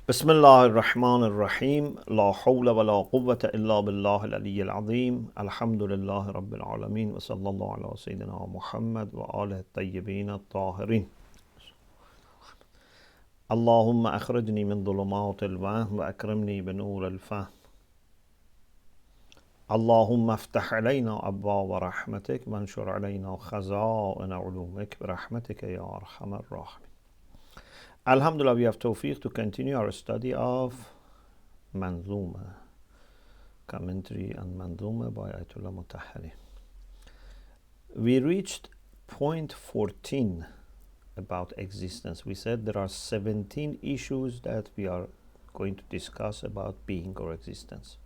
بسم الله الرحمن الرحيم لا حول ولا قوة إلا بالله العلي العظيم الحمد لله رب العالمين وصلى الله على سيدنا محمد وآله الطيبين الطاهرين اللهم أخرجني من ظلمات الوهم وأكرمني بنور الفهم اللهم افتح علينا أبواب رحمتك وانشر علينا خزائن علومك برحمتك يا أرحم الراحمين. Alhamdulillah, we have tawfiq to continue our study of Manzumah, commentary on Manzumah by Ayatummah Mutahhari. We reached point 14 about existence. We said there are 17 issues that we are going to discuss about being or existence.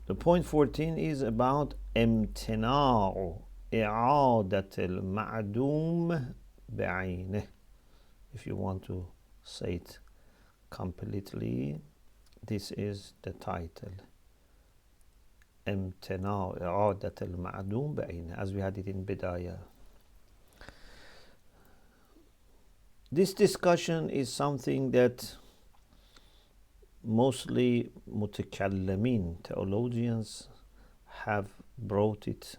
The point 14 is about امتناع اعاده المعدوم بعينه. If you want to say it completely, this is the title. امتناع اعاده المعدوم بعينه, as we had it in Bidayah. This discussion is something that mostly mutakallimin, theologians, have brought it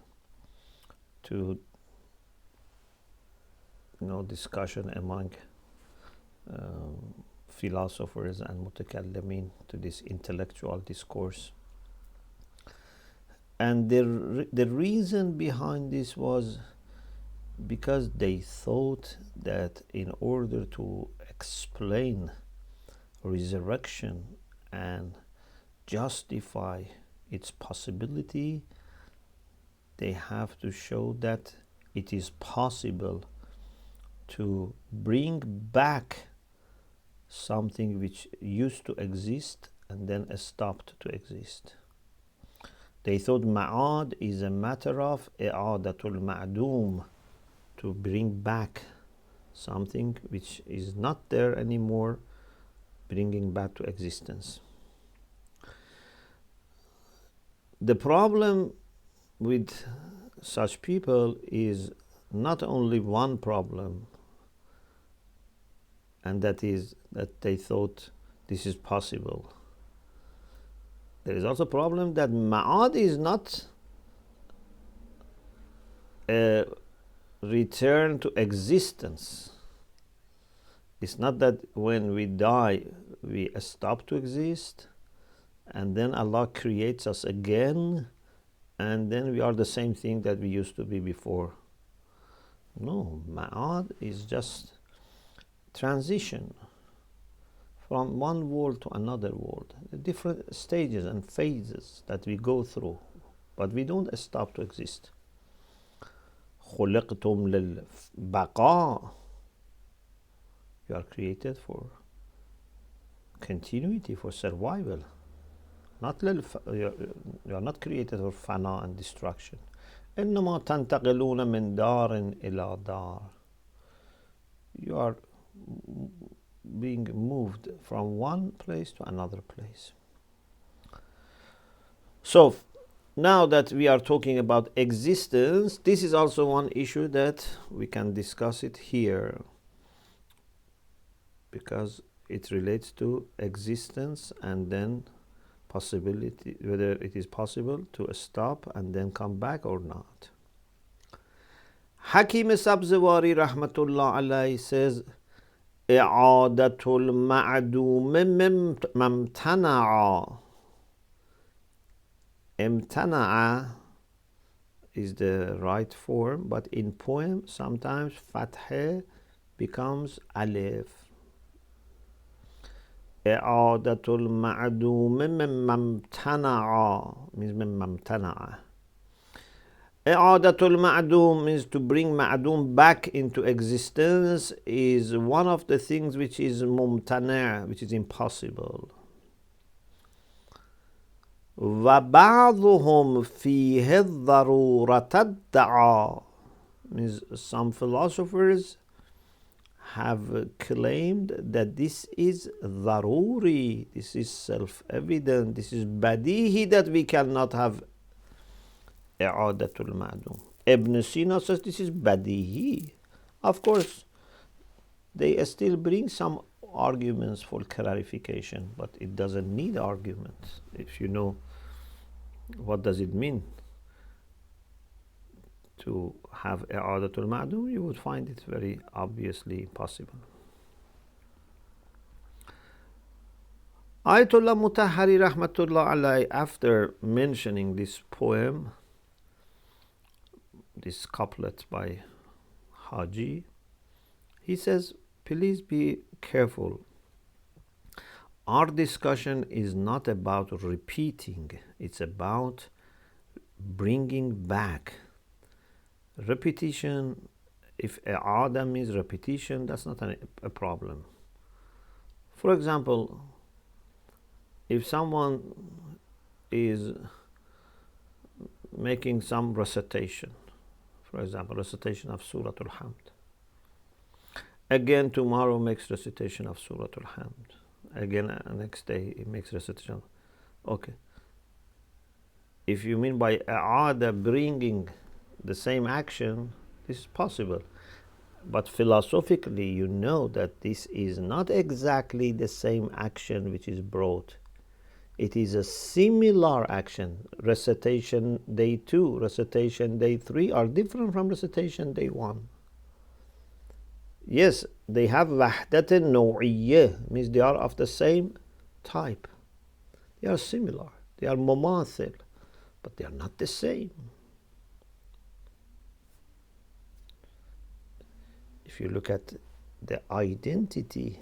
to discussion among philosophers and mutakallimin, to this intellectual discourse. And the reason behind this was because they thought that in order to explain resurrection and justify its possibility, they have to show that it is possible to bring back something which used to exist and then stopped to exist. They thought ma'ad is a matter of i'adatul ma'dum, to bring back something which is not there anymore, bringing back to existence. The problem with such people is not only one problem, and that is that they thought this is possible. There is also a problem that ma'ad is not a return to existence. It's not that when we die we stop to exist and then Allah creates us again and then we are the same thing that we used to be before. No, ma'ad is just transition from one world to another world, the different stages and phases that we go through, but we don't stop to exist. خُلِقْتُمْ لِلْبَقَاءِ, you are created for continuity, for survival. You are not created for fana and destruction. إِنَّمَا تَنْتَقِلُونَ مِنْ دَارٍ إِلَى دَارٍ, you are being moved from one place to another place. So now that we are talking about existence, this is also one issue that we can discuss it here, because it relates to existence and then possibility, whether it is possible to stop and then come back or not. Hakim Sabzewari rahmatullah alayhi says, اعادة المعدوم ممتنعا. امتنعا is the right form, but in poem sometimes fatha becomes alif. اعادة المعدوم ممتنعا means ممتنعا. I'adatul Ma'dum means to bring Ma'dum back into existence, is one of the things which is mumtana', which is impossible. وَبَعْضُهُمْ فِيهِ الضَّرُورَةَ ادَّعَى means some philosophers have claimed that this is daruri, this is self-evident, this is badihi, that we cannot have i'adatul ma'dum. Ibn Sina says this is badihi. Of course, they still bring some arguments for clarification, but it doesn't need arguments. If you know what does it mean to have اعاده المعدوم, you would find it very obviously possible. Ayatummah Mutahhari rahmatullah alayhi, after mentioning this poem, this couplet by Haji, he says, please be careful. Our discussion is not about repeating, it's about bringing back. Repetition, if اعاده means repetition, that's not a problem. For example, if someone is making some recitation, for example, recitation of Surah al-Hamd, again tomorrow makes recitation of Surah al-Hamd, again next day it makes recitation. Okay, if you mean by اعاده bringing the same action, this is possible, but philosophically you know that this is not exactly the same action which is brought. It is a similar action. Recitation day 2, recitation day 3 are different from recitation day 1. Yes, they have وحدة نوعية, means they are of the same type. They are similar. They are مماثل, but they are not the same. If you look at the identity,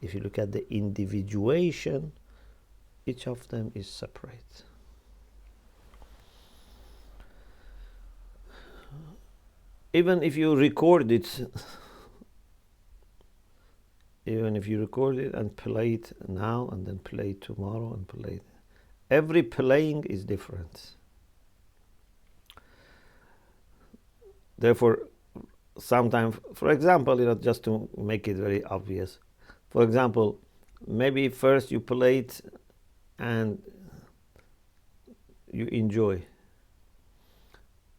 if you look at the individuation, each of them is separate. Even if you record it, and play it now and then play it tomorrow and play it, every playing is different. Therefore, sometimes, for example, just to make it very obvious, for example, maybe first you play it and you enjoy,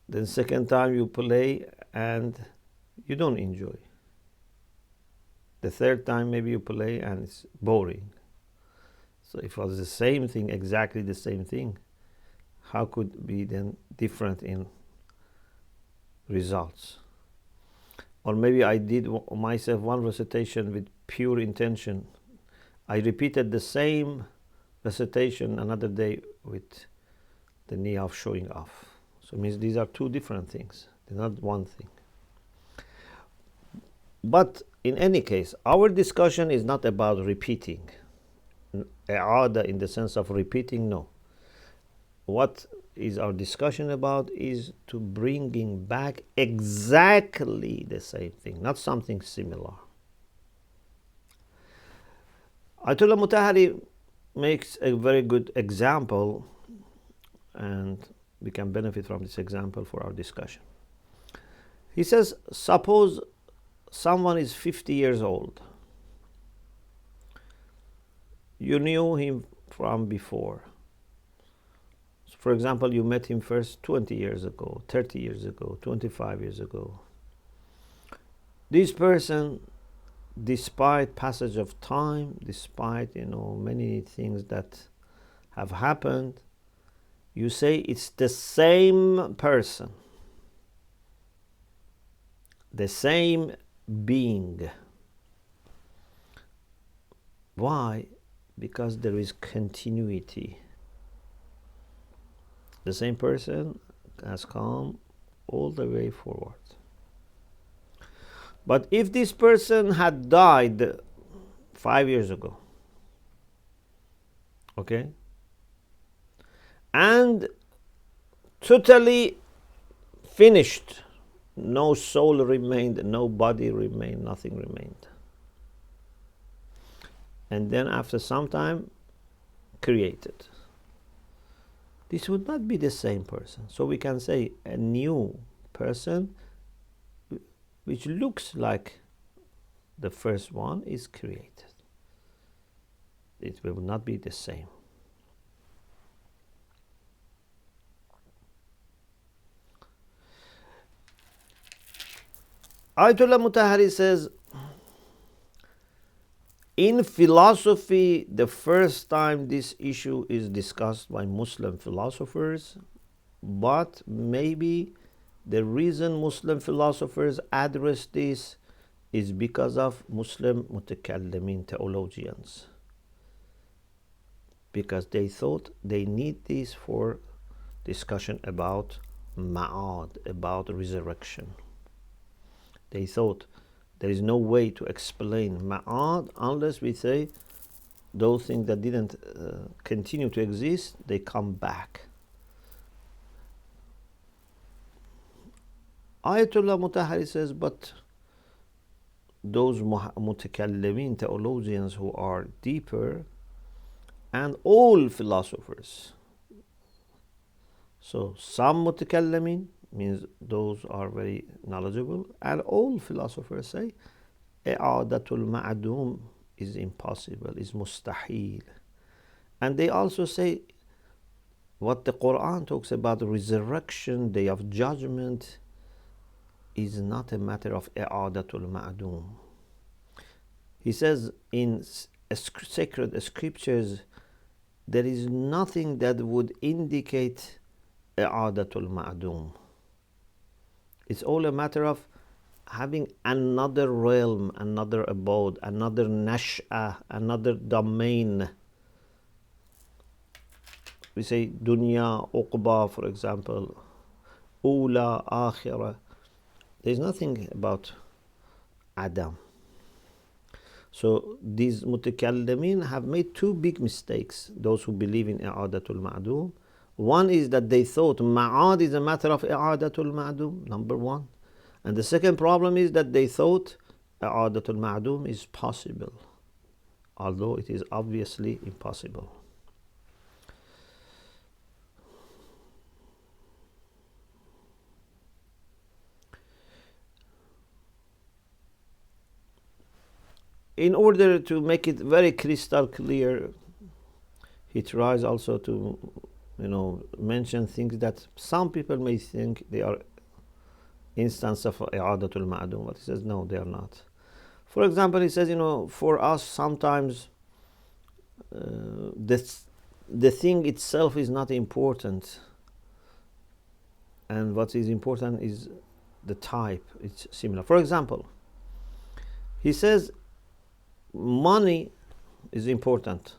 then second time you play and you don't enjoy, the third time maybe you play and it's boring. So if it was the same thing, exactly the same thing, how could it be then different in results? Or maybe I did myself one recitation with pure intention. I repeated the same recitation another day with the niyyah of showing off. So it means these are two different things. They're not one thing. But in any case, our discussion is not about repeating. E'adah in the sense of repeating, no. What is our discussion about is to bringing back exactly the same thing, not something similar. Ayatummah Mutahhari makes a very good example, and we can benefit from this example for our discussion. He says, suppose someone is 50 years old. You knew him from before. So for example, you met him first 20 years ago, 30 years ago, 25 years ago. This person, despite passage of time, despite many things that have happened, you say it's the same person, the same being. Why? Because there is continuity. The same person has come all the way forward. But if this person had died 5 years ago, okay, and totally finished, no soul remained, no body remained, nothing remained, and then after some time created, this would not be the same person. So we can say a new person which looks like the first one is created. It will not be the same. Ayatullah Mutahhari says, In philosophy, the first time this issue is discussed by Muslim philosophers, but maybe the reason Muslim philosophers address this is because of Muslim mutakallimin theologians, because they thought they need this for discussion about ma'ad, about resurrection. They thought there is no way to explain ma'ad unless we say those things that didn't continue to exist, they come back. Ayatummah Mutahhari says, but those mutakallimin theologians who are deeper, and all philosophers, so some mutakallimin means those are very knowledgeable, and all philosophers say i'adatul ma'dum is impossible, is mustahil. And they also say what the Quran talks about resurrection, day of judgment, is not a matter of i'adatul ma'dum. He says in sacred scriptures there is nothing that would indicate i'adatul ma'dum. It's all a matter of having another realm, another abode, another nash'ah, another domain. We say dunya, uqba, for example, ula, akhirah. There's nothing about Adam. So these mutakallimin have made two big mistakes, those who believe in i'adatul ma'dum. One is that they thought ma'ad is a matter of i'adatul ma'dum, number one. And the second problem is that they thought i'adatul ma'dum is possible, although it is obviously impossible. In order to make it very crystal clear, he tries also to mention things that some people may think they are instance of i'adatul ma'dum, but he says no, they are not. For example, he says, for us sometimes the thing itself is not important, and what is important is the type. It's similar. For example, he says money is important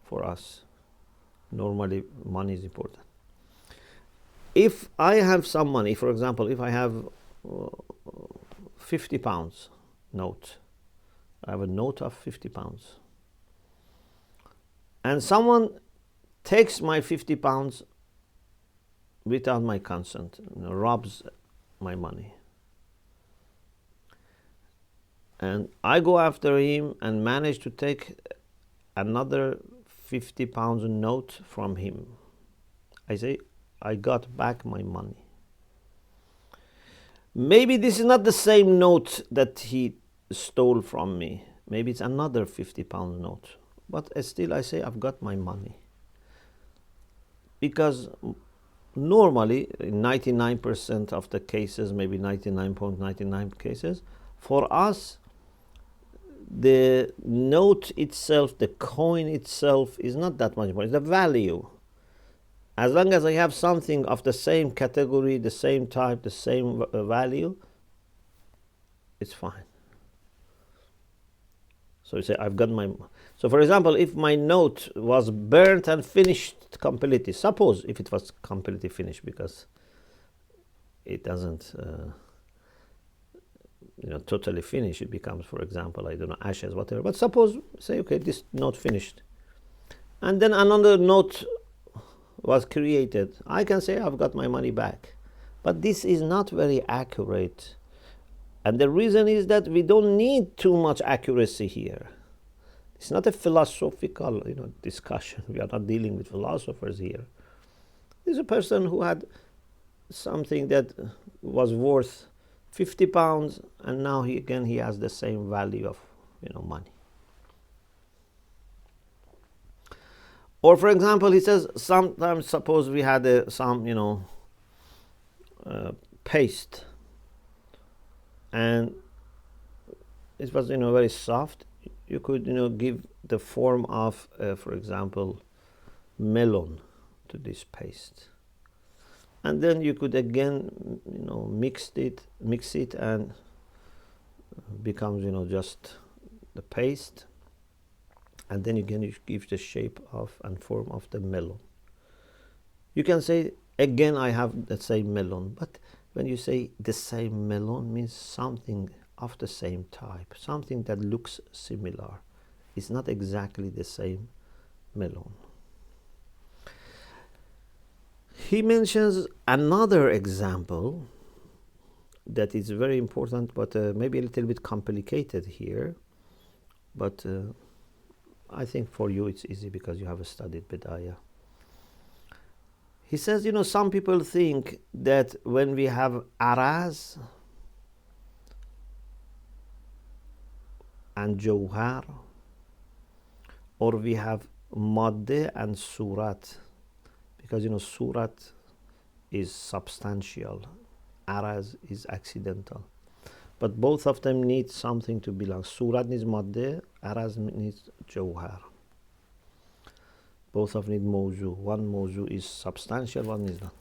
for us. Normally money is important. If I have some money, for example, if I have 50 pounds note, I have a note of 50 pounds, and someone takes my 50 pounds without my consent, robs my money, and I go after him and manage to take another 50 pounds note from him, I say I got back my money. Maybe this is not the same note that he stole from me. Maybe it's another 50 pound note. But still I say I've got my money. Because normally, in 99% of the cases, maybe 99.99 cases, for us, the note itself, the coin itself is not that much more. It's the value. As long as I have something of the same category, the same type, the same value, it's fine. So you say, I've got my... So for example, if my note was burnt and finished completely, suppose if it was completely finished, because it doesn't, totally finish, it becomes, for example, I don't know, ashes, whatever. But suppose, say, okay, this note finished. And then another note was created. I can say I've got my money back. But this is not very accurate. And the reason is that we don't need too much accuracy here. It's not a philosophical discussion. We are not dealing with philosophers here. There's a person who had something that was worth 50 pounds, and now he has the same value of money. Or for example, he says sometimes, suppose we had some paste, and it was very soft. you could, give the form of, for example, melon to this paste. And then you could again, mix it and becomes, just the paste. And then again you give the shape of and form of the melon. You can say, again, I have the same melon. But when you say the same melon, means something of the same type, something that looks similar. It's not exactly the same melon. He mentions another example that is very important, but maybe a little bit complicated here. But I think for you it's easy because you have studied Bidayah. He says, some people think that when we have araz and jawhar, or we have madde and surat, because surat is substantial, araz is accidental, but both of them need something to belong. Surat needs madde, araz needs jawhar. Both of them need mawzu. One mawzu is substantial, one is not.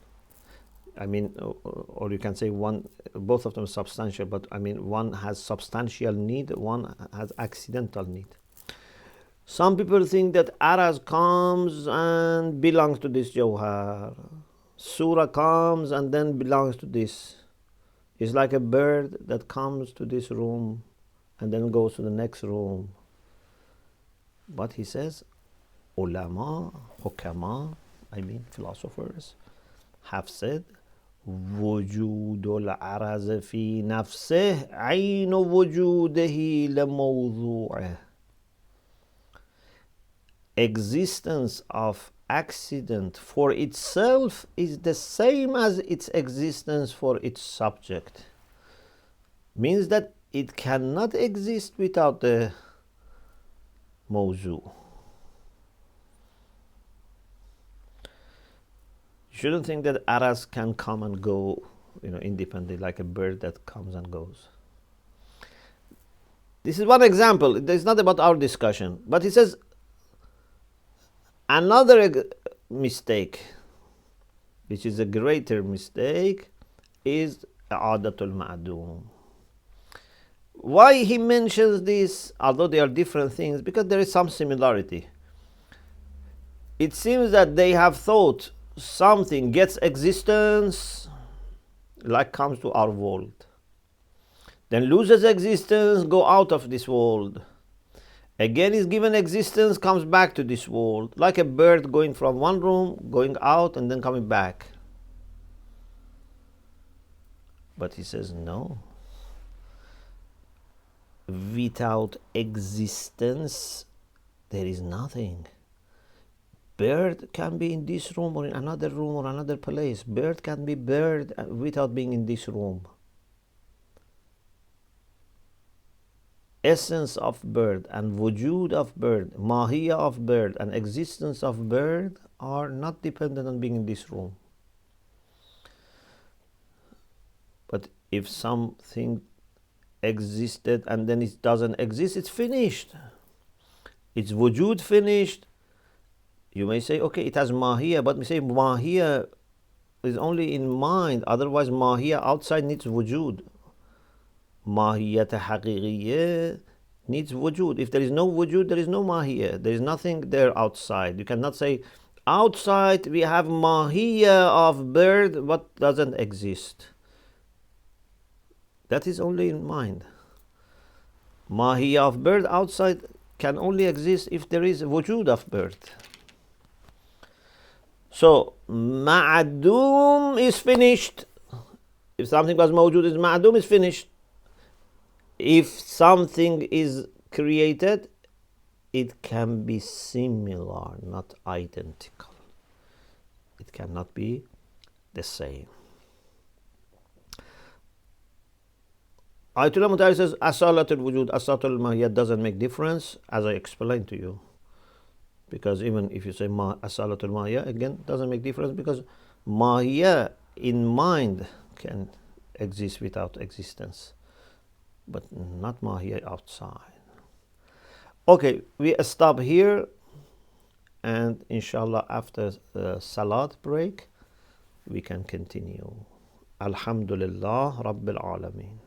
I mean, or you can say both of them are substantial, but I mean, one has substantial need, one has accidental need. Some people think that araz comes and belongs to this jawhar. Surah comes and then belongs to this. It's like a bird that comes to this room and then goes to the next room. But he says, ulama, hukama, I mean philosophers, have said, وجود العرض في نفسه عين وجوده لموضوعه. Existence of accident for itself is the same as its existence for its subject. Means that it cannot exist without the mawzu. You shouldn't think that aras can come and go, independently, like a bird that comes and goes. This is one example. It's not about our discussion. But he says, another mistake, which is a greater mistake, is اعاده المعدوم. Why he mentions this, although they are different things? Because there is some similarity. It seems that they have thought something gets existence, like comes to our world, then loses existence, go out of this world, again is given existence, comes back to this world, like a bird going from one room, going out and then coming back. But he says no, without existence there is nothing. Bird can be in this room or in another room or another place. Bird can be bird without being in this room. Essence of bird and wujud of bird, mahiyya of bird and existence of bird are not dependent on being in this room. But if something existed and then it doesn't exist, it's finished. It's wujud finished. You may say, okay, it has mahiyya, but we say mahiyya is only in mind. Otherwise, mahiyya outside needs wujud. Mahiyyat haqiqiyya needs wujud. If there is no wujud, there is no mahiyya. There is nothing there outside. You cannot say, outside we have mahiyya of bird, but doesn't exist. That is only in mind. Mahiyya of bird outside can only exist if there is wujud of bird. So, معدوم is finished. If something was mawjud, is معدوم is finished. If something is created, it can be similar, not identical. It cannot be the same. Ayatummah Mutahhari says, asalatul wujud, asalatul mahiyya doesn't make difference, as I explained to you. Because even if you say asalatul mahiyya, again, doesn't make difference because mahiyya in mind can exist without existence, but not mahiyya outside. Okay, we stop here, and inshallah after the salat break we can continue. Alhamdulillah Rabbil Alameen.